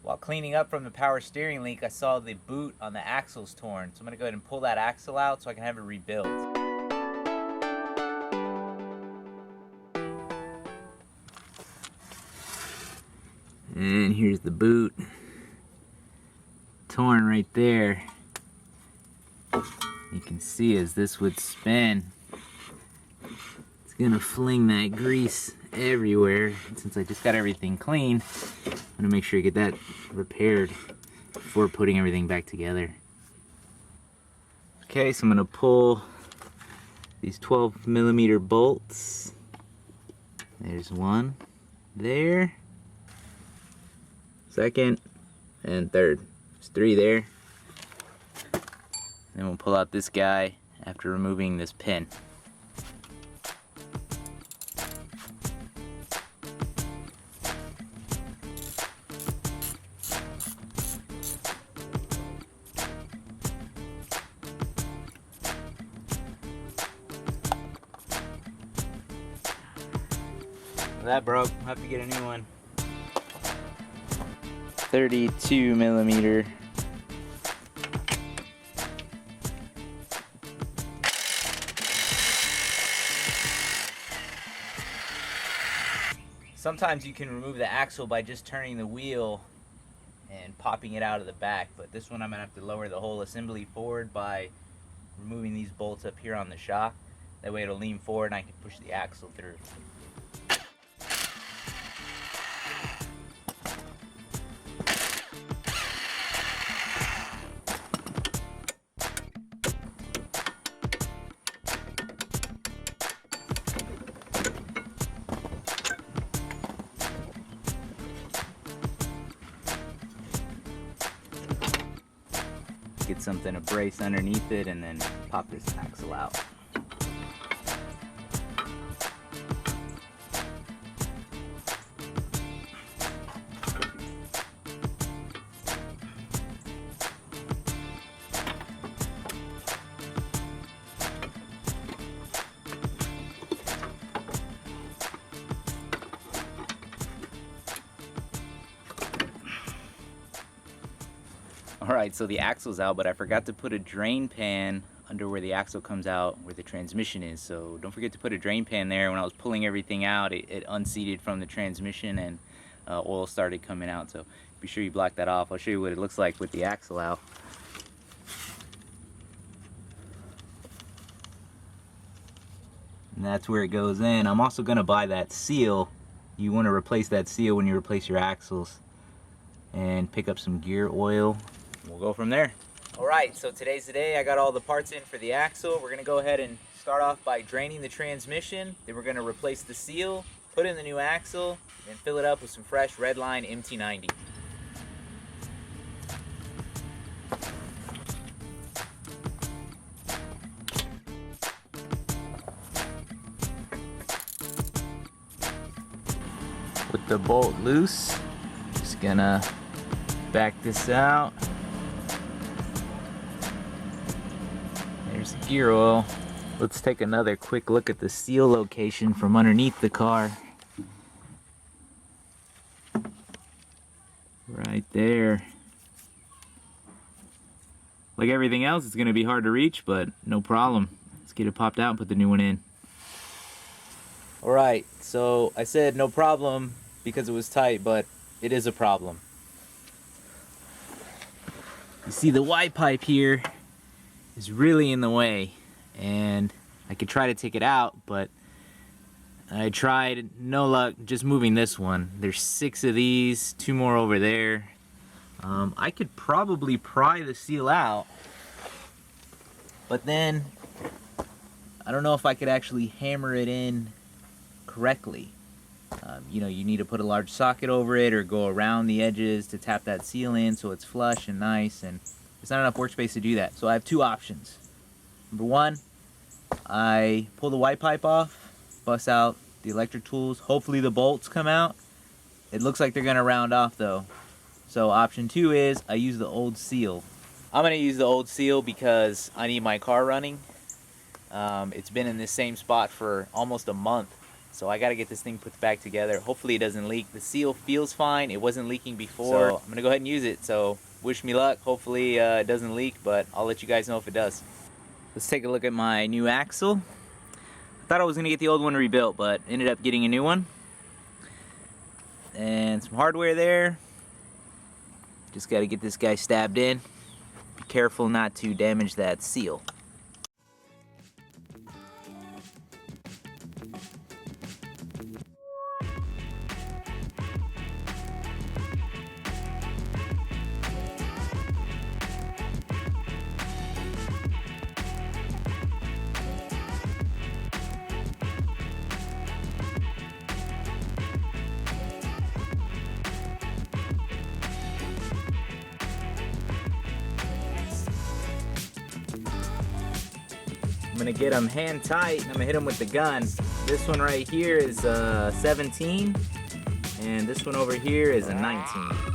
While cleaning up from the power steering leak, I saw the boot on the axle's torn. So I'm gonna go ahead and pull that axle out so I can have it rebuilt. And here's the boot. Torn right there. You can see as this would spin, it's gonna fling that grease everywhere. And since I just got everything clean, I'm gonna make sure I get that repaired before putting everything back together. Okay, so I'm gonna pull these 12mm bolts. There's one there, second, and third. There's three there. Then we'll pull out this guy after removing this pin. That broke. I'll have to get a new one. 32mm. Sometimes you can remove the axle by just turning the wheel and popping it out of the back, but this one I'm gonna have to lower the whole assembly forward by removing these bolts up here on the shock. That way it'll lean forward and I can push the axle through. Get something to brace underneath it and then pop this axle out. Alright, so the axle's out, but I forgot to put a drain pan under where the axle comes out, where the transmission is. So don't forget to put a drain pan there. When I was pulling everything out, it unseated from the transmission and oil started coming out. So be sure you block that off. I'll show you what it looks like with the axle out. And that's where it goes in. I'm also going to buy that seal. You want to replace that seal when you replace your axles. And pick up some gear oil. We'll go from there. Alright, so today's the day. I got all the parts in for the axle. We're going to go ahead and start off by draining the transmission. Then we're going to replace the seal, put in the new axle, and fill it up with some fresh Redline MT90. With the bolt loose, just gonna back this out. There's the gear oil. Let's take another quick look at the seal location from underneath the car. Right there. Like everything else, it's gonna be hard to reach, but no problem. Let's get it popped out and put the new one in. Alright, so I said no problem because it was tight, but it is a problem. You see the Y pipe here is really in the way, and I could try to take it out, but I tried, no luck, just moving this one. There's 6 of these, 2 more over there. I could probably pry the seal out, but then I don't know if I could actually hammer it in correctly. You know, you need to put a large socket over it or go around the edges to tap that seal in so it's flush and nice, and there's not enough workspace to do that. So I have 2 options. Number 1, I pull the Y pipe off, bust out the electric tools, hopefully the bolts come out. It looks like they're gonna round off though. So option 2 is I use the old seal. I'm gonna use the old seal because I need my car running. It's been in this same spot for almost a month So I got to get this thing put back together. Hopefully it doesn't leak. The seal feels fine. It wasn't leaking before. So I'm going to go ahead and use it. So wish me luck. Hopefully it doesn't leak, but I'll let you guys know if it does. Let's take a look at my new axle. I thought I was going to get the old one rebuilt, but ended up getting a new one. And some hardware there. Just got to get this guy stabbed in. Be careful not to damage that seal. I'm gonna get them hand tight and I'm gonna hit them with the gun. This one right here is 17 and this one over here is a 19.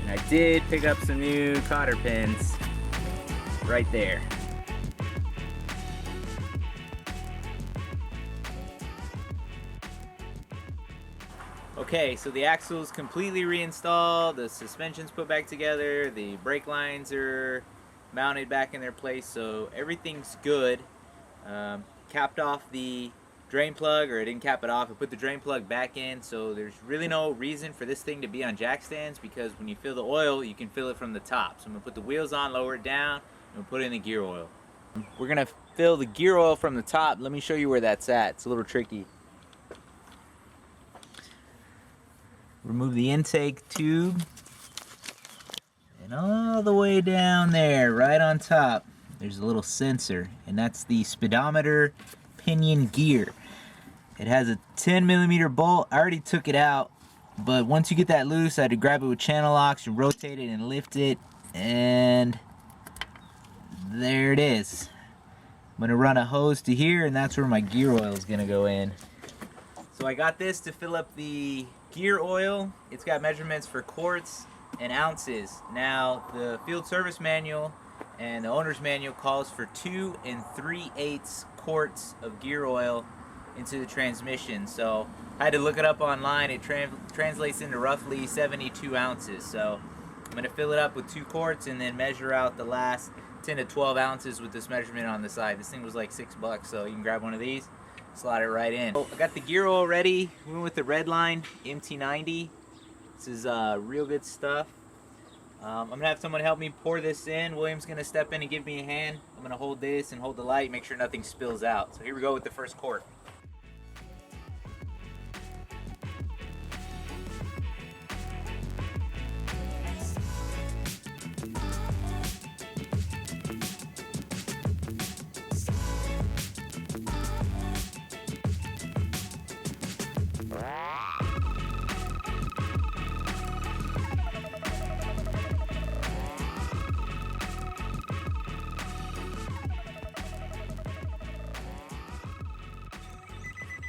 I did pick up some new cotter pins right there. Okay, so the axle's completely reinstalled, the suspension's put back together, the brake lines are mounted back in their place, so everything's good. Capped off the drain plug, or I didn't cap it off, I put the drain plug back in, so there's really no reason for this thing to be on jack stands, because when you fill the oil, you can fill it from the top. So I'm going to put the wheels on, lower it down, and we'll put in the gear oil. We're going to fill the gear oil from the top. Let me show you where that's at. It's a little tricky. Remove the intake tube, and all the way down there, right on top, there's a little sensor, and that's the speedometer pinion gear. It has a 10mm bolt. I already took it out, but once you get that loose, I had to grab it with channel locks and rotate it and lift it, and there it is. I'm gonna run a hose to here, and that's where my gear oil is gonna go in. So I got this to fill up the gear oil. It's got measurements for quarts and ounces. Now the field service manual and the owner's manual calls for 2 3/8 quarts of gear oil into the transmission. So I had to look it up online. It translates into roughly 72 ounces. So I'm going to fill it up with 2 quarts and then measure out the last 10 to 12 ounces with this measurement on the side. This thing was like $6, so you can grab one of these, slide it right in. So I got the gear oil ready. We went with the Redline MT90. This is real good stuff. I'm going to have someone help me pour this in. William's going to step in and give me a hand. I'm going to hold this and hold the light, make sure nothing spills out. So here we go with the first quart.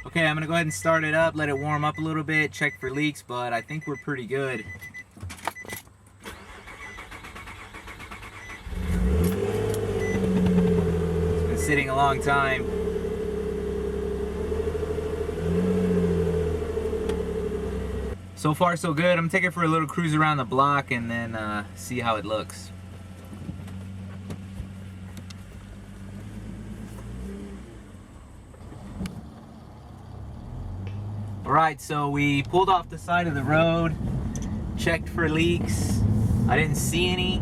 Okay, I'm gonna go ahead and start it up, let it warm up a little bit, check for leaks, but I think we're pretty good. It's been sitting a long time. So far so good. I'm gonna take it for a little cruise around the block and then see how it looks. Alright, so we pulled off the side of the road, checked for leaks. I didn't see any.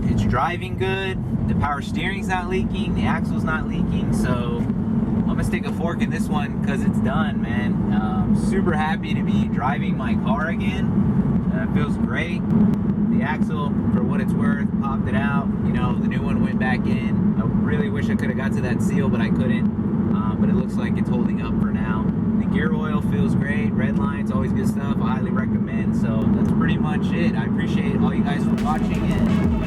It's driving good. The power steering's not leaking. The axle's not leaking. So I'm gonna stick a fork in this one because it's done, man. Super happy to be driving my car again. It feels great. The axle, for what it's worth, popped it out. You know, the new one went back in. I really wish I could have got to that seal, but I couldn't. But it looks like it's holding up for now. The gear oil feels great. Red line's always good stuff. I highly recommend. So that's pretty much it. I appreciate all you guys for watching it.